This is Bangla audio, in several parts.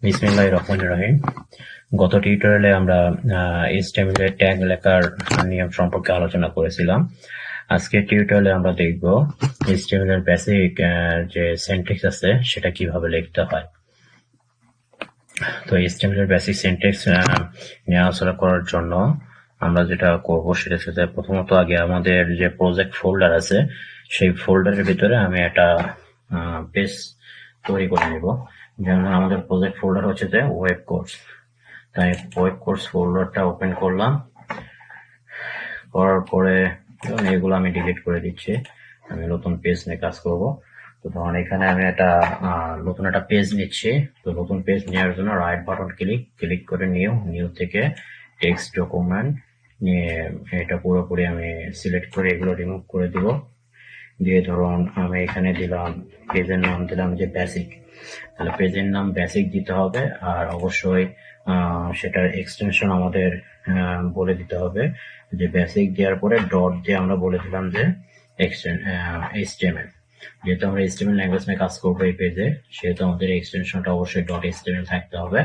বিসমিল্লাহির রহমানির রহিম। গত টিউটোরিয়ালে আমরা HTML এর ট্যাগ লেখার নিয়ম সম্পর্কে আলোচনা করেছিলাম। আজকের টিউটোরিয়ালে আমরা দেখব HTML এর বেসিক যে সিনট্যাক্স আছে সেটা কিভাবে লিখতে হয়। তো HTML এর বেসিক সিনট্যাক্স নিয়ে আলোচনা করার জন্য আমরা যেটা করব সেটা হচ্ছে প্রথমত আগে আমাদের যে প্রজেক্ট ফোল্ডার আছে সেই ফোল্ডারের ভিতরে আমি একটা পেজ তৈরি করে নেব। যেমন আমাদের প্রজেক্ট ফোল্ডার হচ্ছে যে ওয়েব কোর্স, তাই ওয়েব কোর্স ফোল্ডারটা ওপেন করলাম। করার পরে এগুলো আমি ডিলিট করে দিচ্ছি, আমি নতুন পেজ নিয়ে কাজ করব। তো ধরুন এখানে আমি একটা নতুন একটা পেজ নিচ্ছি। তো নতুন পেজ নেওয়ার জন্য রাইট বাটন ক্লিক করে নিউ থেকে টেক্সট ডকুমেন্ট নিয়ে এটা পুরোপুরি আমি সিলেক্ট করে এগুলো রিমুভ করে দিব। দিয়ে ধরুন আমি এখানে দিলাম পেজের নাম দিলাম যে বেসিক, তাহলে পেজের নাম বেসিক দিতে হবে। আর অবশ্যই সেটার এক্সটেনশন আমাদের বলে দিতে হবে যে বেসিক দেওয়ার পরে ডট দিয়ে আমরা বলে দিলাম যে HTML। যেহেতু আমরা HTML ল্যাঙ্গুয়েজ নিয়ে কাজ করবো এই পেজে, সেহেতু আমাদের এক্সটেনশনটা অবশ্যই .html থাকতে হবে।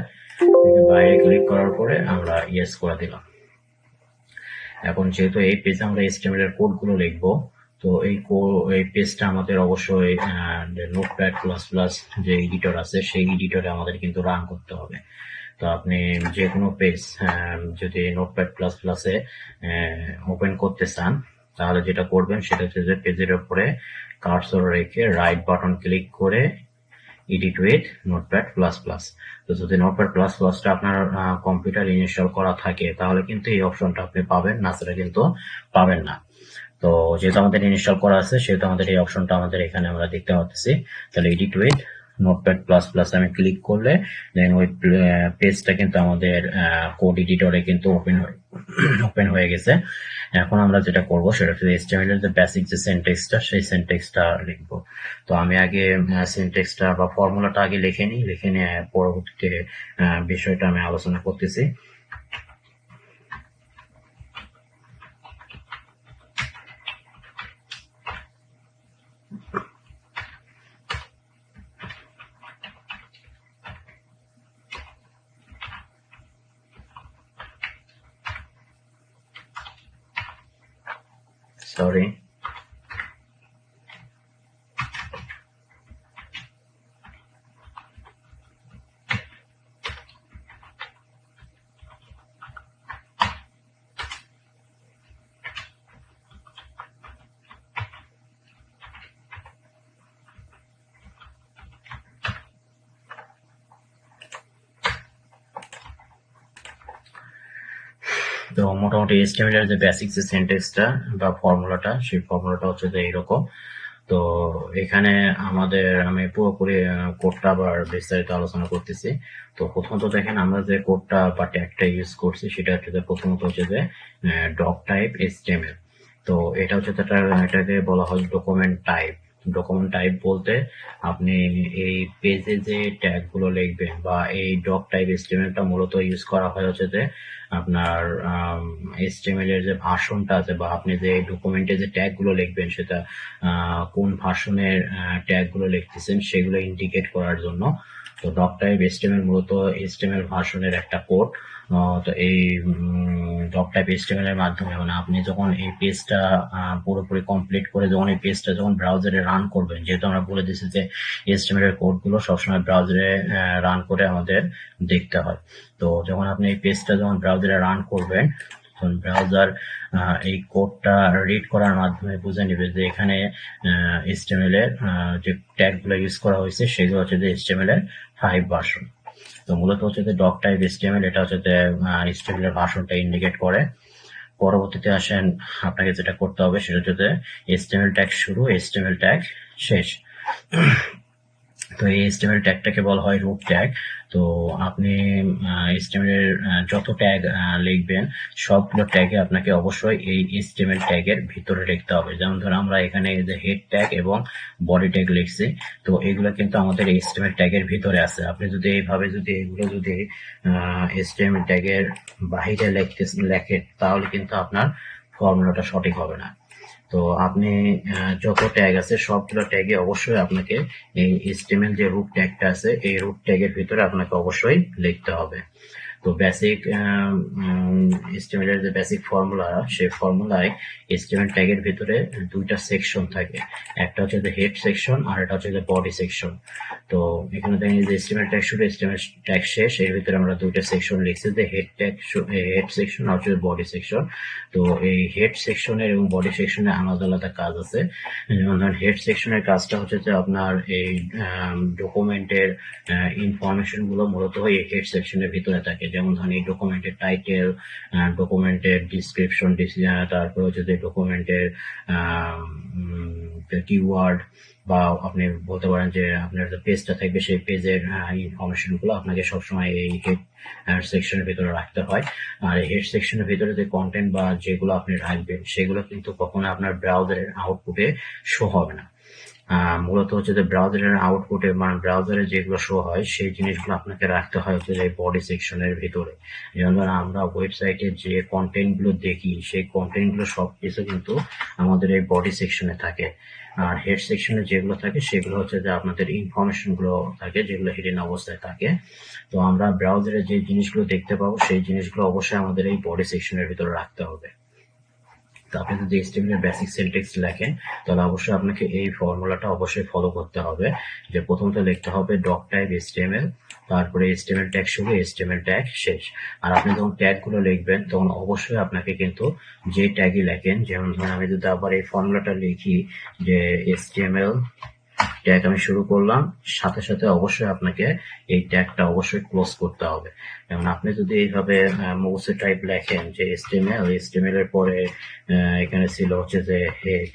বাইরে ক্লিক করার পরে আমরা ইয়েস করে দিলাম। এখন যেহেতু এই পেজে আমরা HTML এর কোডগুলো লিখবো, তো এই পেজটা আমাদের অবশ্যই নোটপ্যাড প্লাস প্লাস যে এডিটর আছে সেই এডিটরে আমাদের কিন্তু রান করতে হবে। তো আপনি যে কোনো পেজ যদি নোটপ্যাড প্লাস প্লাসে ওপেন করতে চান, তাহলে যেটা করবেন সেটা হচ্ছে যে পেজের উপরে কার্সর রেখে রাইট বাটন ক্লিক করে edit with notepad plus plus. তো যদি নোটপ্যাড প্লাস প্লাসটা আপনার কম্পিউটার ইনস্টল করা থাকে তাহলে কিন্তু এই অপশনটা আপনি পাবেন, না সেটা কিন্তু পাবেন না। তো যেহেতু আমাদের ইনস্টল করা আছে সেহেতু আমাদের এই অপশনটা আমাদের এখানে আমরা দেখতে পাচ্ছি। তাহলে edit with notepad plus plus আমি ক্লিক করলে দেন ওই পেজটা কিন্তু আমাদের কোড এডিটরে কিন্তু ওপেন হয়ে গেছে। এখন আমরা যেটা করব সেটা হচ্ছে HTML এর যে বেসিক যে সিনট্যাক্সটা সেই সিনট্যাক্সটা লিখব। তো আমি আগে সিনট্যাক্সটা বা ফর্মুলাটা আগে লিখে নিয়ে পরবর্তীতে বিষয়টা আমি আলোচনা করতেছি। সরি, তো মোটামুটি HTML এর যে বেসিক যে সিনট্যাক্সটা বা ফর্মুলাটা, সেই ফর্মুলাটা হচ্ছে যে এইরকম। তো এখানে আমি পুরোপুরি কোডটা আবার বিস্তারিত আলোচনা করতেছি। তো প্রথমত দেখেন আমরা যে কোডটা বা ট্যাগটা ইউজ করছি সেটা হচ্ছে যে প্রথমত হচ্ছে যে ডক টাইপ HTML। তো এটা হচ্ছে এটাকে বলা হয় ডকুমেন্ট টাইপ। ডকুমেন্ট টাইপ বলতে আপনি এই পেজে যে ট্যাগ গুলো লিখবেন বা এই ডক টাইপ HTML-টা মূলত ইউজ করা হয় হচ্ছে যে আপনার HTML এর যে ভার্সনটা আছে বা আপনি যে ডকুমেন্টে যে ট্যাগ গুলো লিখবেন সেটা কোন ভার্সনের ট্যাগ গুলো লিখতেছেন সেগুলো ইন্ডিকেট করার জন্য। তো ডক টাইপ HTML মূলত HTML ভার্সনের একটা কোড। তো এই ডক টাইপ HTML এর মাধ্যমে মানে আপনি যখন এই পেজটা পুরোপুরি কমপ্লিট করে যখন এই পেজটা যখন ব্রাউজারে রান করবেন, যেহেতু আমরা বলে দিচ্ছি যে HTML এর কোডগুলো সবসময় ব্রাউজারে রান করে আমাদের দেখতে হয়। তো যখন আপনি এই পেজটা যখন ব্রাউজারে রান করবেন তখন ব্রাউজার এই কোডটা রিড করার মাধ্যমে বুঝে নেবে যে এখানে HTML এর যে ট্যাগগুলো ইউজ করা হয়েছে সেগুলো হচ্ছে যে HTML এর 5 ভার্সন। তো মূলত হচ্ছে যে ডক টাইপ HTML এটা হচ্ছে যে HTML এর ভার্সনটা ইন্ডিকেট করে। পরবর্তীতে আসেন আপনাকে যেটা করতে হবে সেটা হচ্ছে যে HTML ট্যাগ শুরু, HTML ট্যাগ শেষ। তো এই HTML ট্যাগটাকে বলা হয় রুট ট্যাগ। তো আপনি HTML এর যত ট্যাগ লিখবেন সবগুলো ট্যাগে আপনাকে অবশ্যই এই HTML ট্যাগের ভিতরে লিখতে হবে। যেমন ধরুন আমরা এখানে যে হেড ট্যাগ এবং বডি ট্যাগ লিখছি, তো এগুলো কিন্তু আমাদের HTML ট্যাগের ভিতরে আছে। আপনি যদি এইভাবে এগুলো যদি HTML ট্যাগের বাহিরে লেখেন তাহলে কিন্তু আপনার ফর্মুলাটা সঠিক হবে না। তো আপনি যত ট্যাগ আছে সবগুলো ট্যাগে অবশ্যই আপনাকে এই HTML যে রুট ট্যাগটা আছে এই রুট ট্যাগের ভিতরে আপনাকে অবশ্যই লিখতে হবে। তো বেসিক HTML এর যে বেসিক ফর্মুলা, সেই ফর্মুলায় HTML ট্যাগের ভিতরে দুইটা সেকশন থাকে, একটা হচ্ছে যে হেড সেকশন আর এটা হচ্ছে যে বডি সেকশন। তো এখানে দেখেন যে HTML ট্যাগ শুরু, HTML ট্যাগ শেষ, এর ভিতরে আমরা দুইটা সেকশন লিখছি, যে হেড ট্যাগ, হেড সেকশন আর হচ্ছে বডি সেকশন। তো এই হেড সেকশনের এবং বডি সেকশনের আলাদা আলাদা কাজ আছে। যেমন ধরেন হেড সেকশনের কাজটা হচ্ছে যে আপনার এই ডকুমেন্টের ইনফরমেশন গুলো মূলত এই হেড সেকশনের ভিতরে থাকে। যেমন ধরেন এই ডকুমেন্টের টাইটেল, ডকুমেন্টের ডিসক্রিপশন, তারপর হচ্ছে যে ডকুমেন্টের কিওয়ার্ড, বা আপনি বলতে পারেন যে আপনার যে পেজটা থাকবে সেই পেজের ইনফরমেশন গুলো আপনাকে সবসময় এই হেড সেকশনের ভিতরে রাখতে হয়। আর এই হেড সেকশনের ভিতরে যে কন্টেন্ট বা যেগুলো আপনি রাখবেন সেগুলো কিন্তু কখনো আপনার ব্রাউজারের আউটপুটে শো হবে না। মূলত হচ্ছে যে ব্রাউজারের আউটপুটে, মানে ব্রাউজারে যেগুলো শো হয় সেই জিনিসগুলো আপনাকে রাখতে হয় হচ্ছে যে বডি সেকশনের ভিতরে। যেমন ধরুন আমরা ওয়েবসাইটে যে কন্টেন্ট গুলো দেখি সেই কন্টেন্ট গুলো সবকিছু কিন্তু আমাদের এই বডি সেকশনে থাকে। আর হেড সেকশনে যেগুলো থাকে সেগুলো হচ্ছে যে আপনাদের ইনফরমেশন গুলো থাকে, যেগুলো হিডেন অবস্থায় থাকে। তো আমরা ব্রাউজারে যে জিনিসগুলো দেখতে পাবো সেই জিনিসগুলো অবশ্যই আমাদের এই বডি সেকশনের ভিতরে রাখতে হবে। তো আপনি যদি HTML এর বেসিক সিনট্যাক্স লেখেন তাহলে অবশ্যই আপনাকে এই ফর্মুলাটা অবশ্যই ফলো করতে হবে, যে প্রথমত লিখতে হবে ডক টাইপ HTML, তারপরে HTML ট্যাগ শুরু, HTML ট্যাগ শেষ। আর আপনি যখন ট্যাগ গুলো লিখবেন তখন অবশ্যই আপনাকে কিন্তু যে ট্যাগই লেখেন, যেমন ধরুন আমি যদি আবার এই ফর্মুলাটা লিখি যে HTML ট্যাগ আমি শুরু করলাম, সাথে সাথে অবশ্যই আপনাকে এই ট্যাগটা অবশ্যই ক্লোজ করতে হবে। যেমন আপনি যদি এইভাবে মৌসে টাইপ লেখেন যে HTML এর পরে এখানে ছিল হচ্ছে যে হেড,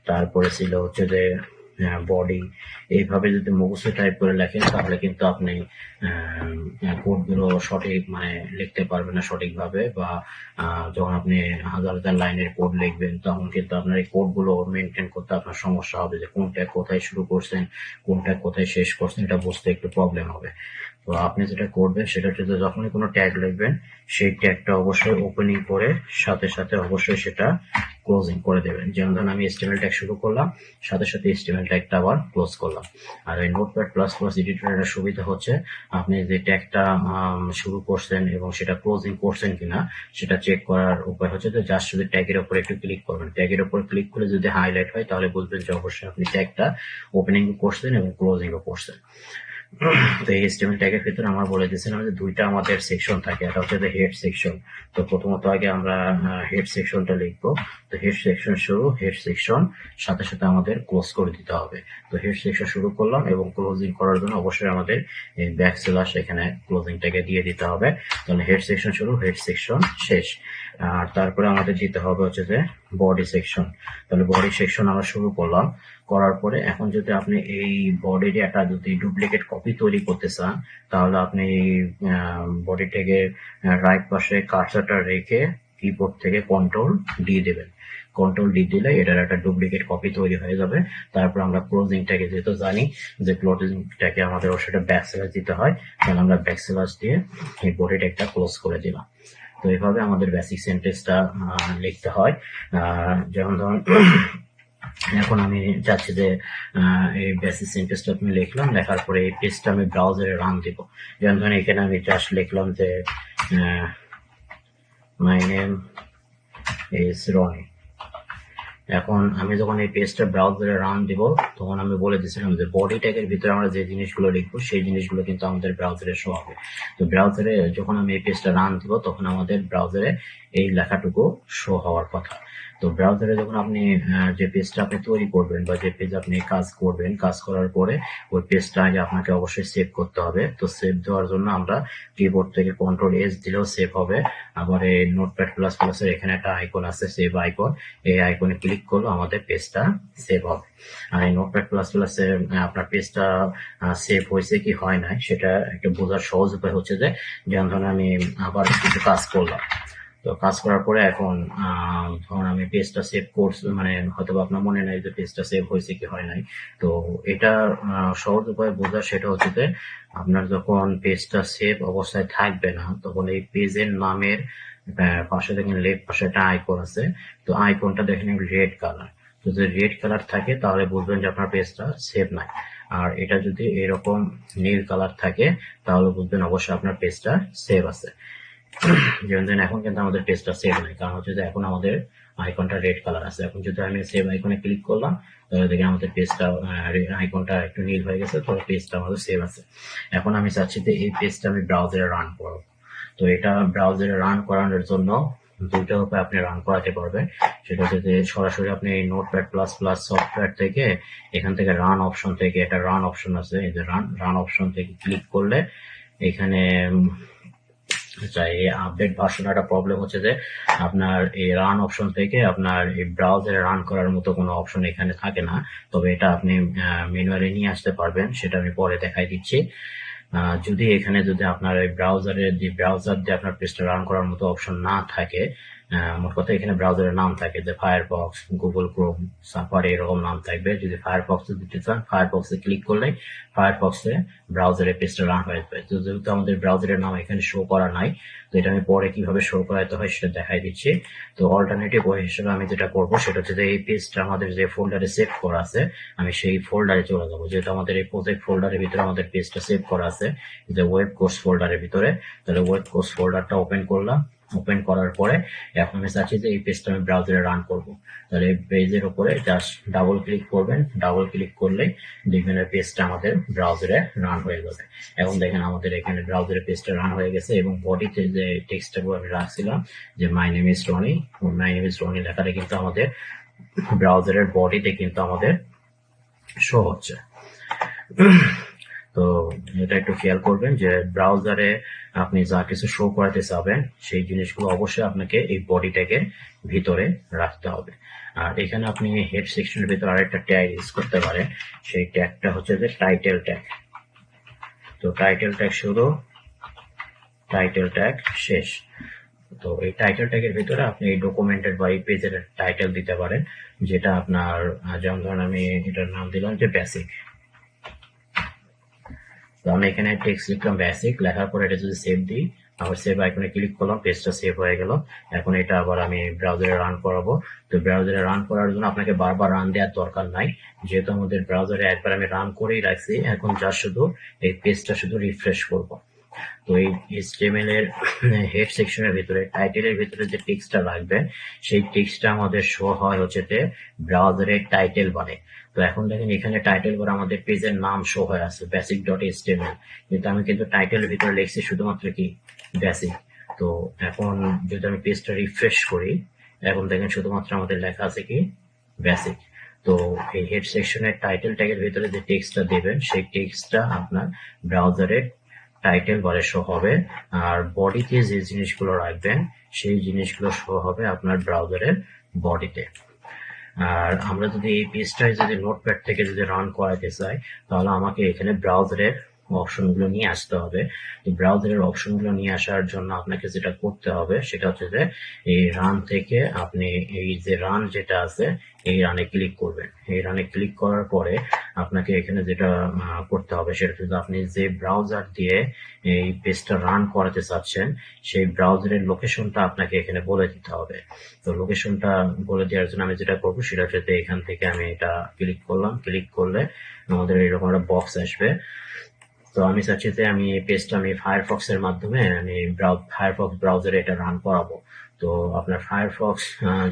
তারপরে ছিল হচ্ছে যে বডি, এইভাবে যদি মুখস্থ টাইপ করে লেখেন তাহলে কিন্তু আপনি কোডগুলো সঠিক মানে লিখতে পারবেন না সঠিকভাবে, বা যখন আপনি হাজার হাজার লাইনের কোড লিখবেন তখন কিন্তু আপনার এই কোডগুলো মেনটেন করতে আপনার সমস্যা হবে, যে কোনটা কোথায় শুরু করছেন কোনটা কোথায় শেষ করছেন এটা বুঝতে একটু প্রবলেম হবে। তো আপনি যেটা করবেন সেটা হচ্ছে যে যখনই কোনো ট্যাগ লিখবেন সেই ট্যাগটা অবশ্যই ওপেনিং করে সাথে সাথে অবশ্যই সেটা ক্লোজিং করে দেবেন। যেমন ধরুন আমি HTML ট্যাগ শুরু করলাম, সাথে সাথে HTML ট্যাগটা আবার ক্লোজ করলাম। আর এই নোটপ্যাড প্লাস প্লাস এডিটরের সুবিধা হচ্ছে আপনি যে ট্যাগটা শুরু করছেন এবং সেটা ক্লোজিং করছেন কিনা সেটা চেক করার উপায় হচ্ছে যে জাস্ট যদি ট্যাগের উপর একটু ক্লিক করবেন, ট্যাগের উপর ক্লিক করে যদি হাইলাইট হয় তাহলে বুঝবেন যে অবশ্যই আপনি ট্যাগটা ওপেনিং করছেন এবং ক্লোজিংও করছেন। তো এই HTML ট্যাগের ভিতরে আমরা বলে দিয়েছিলাম যে দুইটা আমাদের সেকশন থাকে, এটা হচ্ছে হেড সেকশন। তো প্রথমত আগে আমরা হেড সেকশনটা লিখবো। তো হেড সেকশন শুরু, হেড সেকশন সাথে সাথে আমাদের ক্লোজ করে দিতে হবে। তো হেড সেকশন শুরু করলাম এবং ক্লোজিং করার জন্য অবশ্যই আমাদের এই ব্যাক স্ল্যাশ এখানে ক্লোজিংটাকে দিয়ে দিতে হবে। তাহলে হেড সেকশন শুরু, হেড সেকশন শেষ। আর তারপরে আমাদের দিতে হবে হচ্ছে যে বডি সেকশন। তাহলে বডি সেকশন আমরা শুরু করলাম, করার পরে এখন যদি আপনি এই বডির একটা যদি ডুপ্লিকেট কপি তৈরি করতে চান তাহলে আপনি বডি থেকে রাইট পাশে কার্সারটা রেখে কিবোর্ড থেকে কন্ট্রোল ডি দেবেন। কন্ট্রোল ডি দিলে এটার একটা ডুপ্লিকেট কপি তৈরি হয়ে যাবে। তারপর আমরা ক্লোজিংটাকে যেহেতু জানি যে ক্লোজিংটাকে আমাদের সেটা ব্যাক স্ল্যাশ দিতে হয়, তাহলে আমরা ব্যাক স্ল্যাশ দিয়ে এই বডিটা একটা ক্লোজ করে দিলাম। তো এইভাবে আমাদের বেসিক সেন্টেন্সটা লিখতে হয়। যেমন ধরুন এখন আমি চাচ্ছি যে এই বেসিক সেন্টেন্সটা আমি লিখলাম, লেখার পরে এই পেজটা আমি ব্রাউজারে রান দিব। যেমন ধরেন এখানে আমি জাস্ট লিখলাম যে মাই নেম ইজ রনি। এখন আমি যখন এই পেজটা ব্রাউজারে রান দিব তখন আমি বলে দিয়েছিলাম যে বডি ট্যাগের ভিতরে আমরা যে জিনিসগুলো লিখবো সেই জিনিসগুলো কিন্তু আমাদের ব্রাউজারে শো হবে। তো ব্রাউজারে যখন আমি এই পেজটা রান দিব তখন আমাদের ব্রাউজারে এই লেখাটুকু শো হওয়ার কথা। তো ব্রাউজারে যখন আপনি যে পেজটা আপনি তৈরি করবেন বা যে পেজ আপনি কাজ করবেন, কাজ করার পরে ওই পেজটা আগে আপনাকে অবশ্যই সেভ করতে হবে। তো সেভ দেওয়ার জন্য আমরা কিবোর্ড থেকে কন্ট্রোল এস দিলেও সেভ হবে। আবার এই নোটপ্যাড প্লাস প্লাস এর এখানে একটা আইকন আছে সেভ আইকন, এই আইকনে ক্লিক করলে আমাদের পেজটা সেভ হবে। আর এই নোটপ্যাড প্লাস প্লাস এর আপনার পেজটা সেভ হয়েছে কি হয় নাই সেটা একটা বোঝার সহজ উপায় হচ্ছে যে যেমন ধরুন আমি আবার কিছু কাজ করলাম, তো কাজ করার পরে এখন ধরুন আমি পেজটা সেভ করছি, মানে হয়তো আপনার মনে নাই যে পেজটা সেভ হয়েছে কি হয় নাই। তো এটা সহজ উপায় বোঝার সেটা হচ্ছে যে আপনার যখন পেজটা সেভ অবস্থায় থাকবে না তখন এই পেজের নামের পাশে দেখেন লেফট পাশে একটা আইকন আছে, তো আইকনটা দেখেন রেড কালার। যদি রেড কালার থাকে তাহলে বুঝবেন যে আপনার পেজটা সেভ নাই, আর এটা যদি এরকম নীল কালার থাকে তাহলে বুঝবেন অবশ্যই আপনার পেজটা সেভ আছে। যেমন ধরেন এখন কিন্তু আমাদের পেজটা সেভ নাই, কারণ হচ্ছে যে এখন আমাদের আইকনটা রেড কালার আছে। এখন যদি আমি সেভ আইকনে ক্লিক করলাম তাহলে দেখি আমাদের পেজটা আইকনটা একটু নীল হয়ে গেছে, তো পেজটা আমাদের সেভ আছে। এখন আমি চাচ্ছি যে এই পেজটা আমি ব্রাউজারে রান করব। তো এটা ব্রাউজারে রান করানোর জন্য দুইটা উপায় আপনি রান করাতে পারবেন। সেটা হচ্ছে যে সরাসরি আপনি নোটপ্যাড প্লাস প্লাস সফটওয়্যার থেকে এখান থেকে রান অপশন থেকে, এটা রান অপশন আছে, এই যে রান অপশন থেকে ক্লিক করলে এখানে এই আপডেট ভার্সন একটা প্রবলেম হচ্ছে যে আপনার এই রান অপশন থেকে আপনার এই ব্রাউজারে রান করার মতো কোনো অপশন এখানে থাকে না। তবে এটা আপনি ম্যানুয়ালি নিয়ে আসতে পারবেন, সেটা আমি পরে দেখাই দিচ্ছি। যদি এখানে যদি আপনার এই ব্রাউজার দিয়ে আপনার পেজটা রান করার মতো অপশন না থাকে, মোট কথা এখানে ব্রাউজারের নাম থাকে যে ফায়ারফক্স, গুগল ক্রোম, সাফারি এরকম নাম থাকবে। যদি ফায়ারফক্সে দিতে চান ফায়ারফক্সে ক্লিক করলে ফায়ারফক্সে ব্রাউজারে পেজটা রান হয়ে যাবে। তো যেহেতু আমাদের ব্রাউজারের নাম এখানে শো করা নাই, তো এটা আমি পরে কিভাবে শো করাতে হয় সেটা দেখাই দিচ্ছি। তো অল্টারনেটিভ ওয়ে হিসেবে আমি যেটা করবো সেটা হচ্ছে যে এই পেজটা আমাদের যে ফোল্ডারে সেভ করা আছে আমি সেই ফোল্ডারে চলে যাবো। যেহেতু আমাদের এই প্রজেক্ট ফোল্ডারের ভিতরে আমাদের পেজটা সেভ করা আছে যে ওয়েব কোর্স ফোল্ডারের ভিতরে, তাহলে ওয়েব কোর্স ফোল্ডারটা ওপেন করলাম। ওপেন করার পরে এখন আমি চাচ্ছি যে এই পেজটা আমি ব্রাউজারে রান করব। তাহলে এই পেজের উপরে জাস্ট ডাবল ক্লিক করবেন, ডাবল ক্লিক করলে দেখবেন এই পেজটা আমাদের ব্রাউজারে রান হয়ে যাবে। এখন দেখেন আমাদের এখানে ব্রাউজারে পেজটা রান হয়ে গেছে এবং বডিতে যে টেক্সটটা আমি রাখছিলাম যে মাই নেম ইজ রনি লেখাটা কিন্তু আমাদের ব্রাউজারের বডিতে কিন্তু আমাদের শো হচ্ছে। তো এটা একটু খেয়াল করবেন যে ব্রাউজারে আপনি যা কিছু শো করাতে চাবেন সেই জিনিসগুলো অবশ্যই আপনাকে এই বডি ট্যাগের ভিতরে রাখতে হবে। আর এখানে আপনি হেড সেকশনের ভিতরে আরেকটা ট্যাগ ইউজ করতে পারেন, সেই ট্যাগটা হচ্ছে যে টাইটেল ট্যাগ। তো টাইটেল ট্যাগ শুরু, টাইটেল ট্যাগ শেষ। তো এই টাইটেল ট্যাগের ভিতরে আপনি এই ডকুমেন্টের বা এই পেজের টাইটেল দিতে পারেন, যেটা আপনার যেমন ধরেন আমি এটার নাম দিলাম যে বেসিক। তো আমি এখানে টেক্সট লিখলাম বেসিক, লেখার পরে এটা যদি সেভ দিই, আবার সেভ আইকনে ক্লিক করলাম, পেজটা সেভ হয়ে গেল। এখন এটা আবার আমি ব্রাউজারে রান করাবো। তো ব্রাউজারে রান করার জন্য আপনাকে বারবার রান দেওয়ার দরকার নাই, যেহেতু আমাদের ব্রাউজারে একবার আমি রান করেই রাখছি। এখন যা শুধু এই পেজটা শুধু রিফ্রেশ করব। তো এই HTML এর হেড সেকশনের ভিতরে টাইটেলের ভিতরে যে টেক্সটটা লাগবে সেই টেক্সটটা আমাদের শো হয় হচ্ছে যে ব্রাউজারের টাইটেল বারে। তো এখন দেখেন এখানে টাইটেল বারে আমাদের পেজের নাম শো হয়ে আছে basic.html, কিন্তু আমি কিন্তু টাইটেলের ভিতরে লিখছি শুধুমাত্র কি বেসিক। তো এখন যদি আমি পেজটা রিফ্রেশ করি, এখন দেখেন শুধুমাত্র আমাদের লেখা আছে কি বেসিক। তো এই হেড সেকশনের টাইটেল ট্যাগের ভিতরে যে টেক্সটটা দেবেন সেই টেক্সটটা আপনার ব্রাউজারের টাইটেল বারে শো হবে, আর বডিতে যে জিনিসগুলো রাখবেন সেই জিনিসগুলো শো হবে আপনার ব্রাউজারের বডিতে। আর আমরা যদি এই পেজটায় যদি নোটপ্যাড থেকে যদি রান করাতে চাই তাহলে আমাকে এখানে ব্রাউজারের অপশনগুলো নিয়ে আসতে হবে। তো ব্রাউজারের অপশনগুলো নিয়ে আসার জন্য আপনাকে যেটা করতে হবে সেটা হচ্ছে যে এই রান থেকে আপনি এই যে রান যেটা আছে এই রানে ক্লিক করবেন। এই রানে ক্লিক করার পরে আপনাকে এখানে যেটা করতে হবে সেটা হচ্ছে আপনি যে ব্রাউজার দিয়ে এই পেজটা রান করাতে চাচ্ছেন সেই ব্রাউজারের লোকেশনটা আপনাকে এখানে বলে দিতে হবে। তো লোকেশনটা বলে দেওয়ার জন্য আমি যেটা করবো সেটা হচ্ছে এখান থেকে আমি এটা ক্লিক করলাম। ক্লিক করলে আমাদের এরকম একটা বক্স আসবে। তো আমি চাচ্ছি যে আমি এই পেজটা আমি ফায়ারফক্স এর মাধ্যমে আমি ফায়ারফক্স ব্রাউজারে এটা রান করাবো। তো আপনার ফায়ারফক্স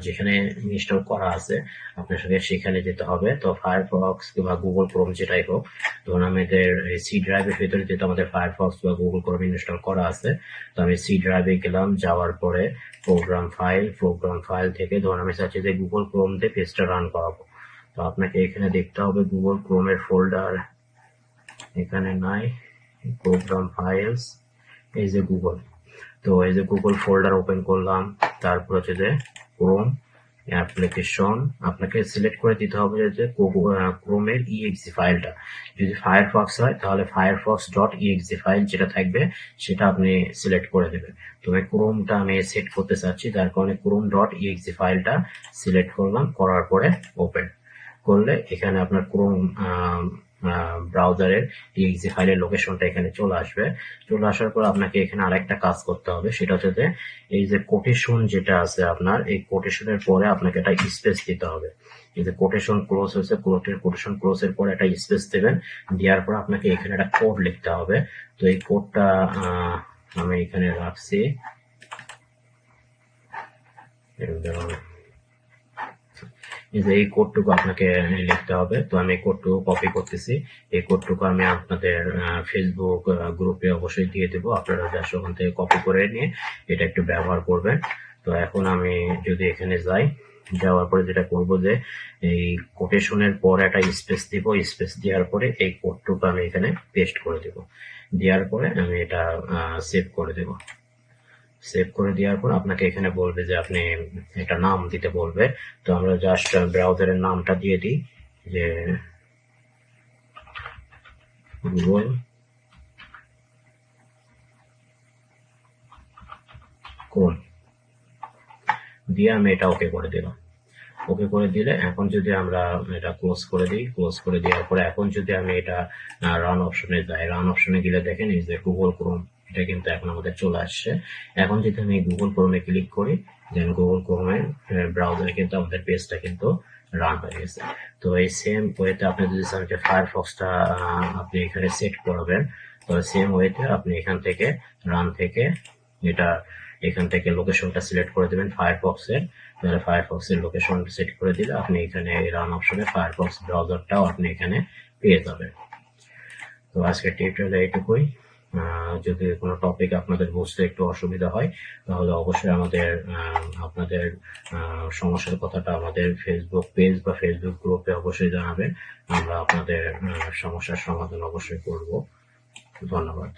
যেখানে ইনস্টল করা আছে আপনার সঙ্গে সেখানে যেতে হবে। তো ফায়ারফক্স কিংবা গুগল ক্রোম যেটাই হোক, ধরুন আমাদের সি ড্রাইভের ভিতরে যেহেতু আমাদের ফায়ারফক্স বা গুগল ক্রোম ইনস্টল করা আছে, তো আমি সি ড্রাইভে গেলাম। যাওয়ার পরে প্রোগ্রাম ফাইল থেকে ধরুন আমি চাচ্ছি যে গুগল ক্রোম দিয়ে পেজটা রান করাবো। তো আপনাকে এখানে দেখতে হবে গুগল ক্রোমের ফোল্ডার এখানে নাই, প্রোগ্রাম ফাইলস, এই যে গুগল। তো এই যে গুগল ফোল্ডার ওপেন করলাম, তারপর হচ্ছে যে ক্রোম অ্যাপ্লিকেশন আপনাকে সিলেক্ট করে দিতে হবে যে ক্রোমের exe ফাইলটা। যদি ফায়ারফক্স হয় তাহলে firefox.exe ফাইল যেটা থাকবে সেটা আপনি সিলেক্ট করে দেবেন। তো এই ক্রোমটা আমি সেট করতে চাচ্ছি, তার কারণে chrome.exe ফাইলটা সিলেক্ট করলাম। করার পরে ওপেন করলে এখানে আপনার ক্রোম ব্রাউজারের exe ফাইলের লোকেশনটা এখানে চলে আসবে। চলে আসার পর আপনাকে এখানে আরেকটা কাজ করতে হবে, সেটা হচ্ছে যে এই যে কোটেশন যেটা আছে আপনার, এই কোটেশনের পরে আপনাকে একটা স্পেস দিতে হবে। এই যে কোটেশন ক্লোজ হয়েছে, কোটেশন ক্লোজ এর পরে একটা স্পেস দেবেন, দেওয়ার পর আপনাকে এখানে একটা কোড লিখতে হবে। তো এই কোডটা আমি এখানে রাখছি, এই যে এই কোডটুকু আপনাকে লিখতে হবে। তো আমি এই কোডটুকু কপি করতেছি, এই কোডটুকু আমি আপনাদের ফেসবুক গ্রুপে অবশ্যই দিয়ে দেবো, আপনারা জাস্ট ওখান থেকে কপি করে নিয়ে এটা একটু ব্যবহার করবেন। তো এখন আমি যদি এখানে যাই, যাওয়ার পরে যেটা করব যে এই কোটেশনের পর একটা স্পেস দিব, স্পেস দেওয়ার পরে এই কোডটুকু আমি এখানে পেস্ট করে দেব, দেওয়ার পরে আমি এটা সেভ করে দেব। সেভ করে দেওয়ার পর আপনাকে এখানে বলবে যে আপনি একটা নাম দিতে বলবে। তো আমরা জাস্ট ব্রাউজারের নামটা দিয়ে দিই, যে গুগল ক্রোম দিয়ে আমি এটা ওকে করে দিলাম। ওকে করে দিলে এখন যদি আমরা এটা ক্লোজ করে দিই, ক্লোজ করে দেওয়ার পরে এখন যদি আমি এটা রান অপশনে যাই, রান অপশনে গেলে দেখেন এই যে গুগল ক্রোম, এটা কিন্তু এখন আমাদের চলে আসছে। এখন যদি আমি গুগল ক্রোমে ক্লিক করি, দেন গুগল ক্রোমের ব্রাউজারে কিন্তু আমাদের পেজটা কিন্তু রান হয়ে গেছে। তো এই সেম ওয়েতে আপনি যদি চান যে ফায়ারফক্সটা আপনি এখানে সেট করবেন, তো সেম ওয়েতে আপনি এখান থেকে রান থেকে এটা এখান থেকে লোকেশনটা সিলেক্ট করে দেবেন ফায়ারফক্সের, তাহলে ফায়ারফক্সের লোকেশন সেট করে দিলে আপনি এখানে রান অপশনে ফায়ারফক্স ব্রাউজারটাও আপনি এখানে পেয়ে যাবেন। তো আজকের টিউটোরিয়ালে এইটুকুই। যদি কোনো টপিক আপনাদের বুঝতে একটু অসুবিধা হয় তাহলে অবশ্যই আমাদের আপনাদের সমস্যার কথাটা আমাদের ফেসবুক পেজ বা ফেসবুক গ্রুপে অবশ্যই জানাবেন, আমরা আপনাদের সমস্যার সমাধান অবশ্যই করব। ধন্যবাদ।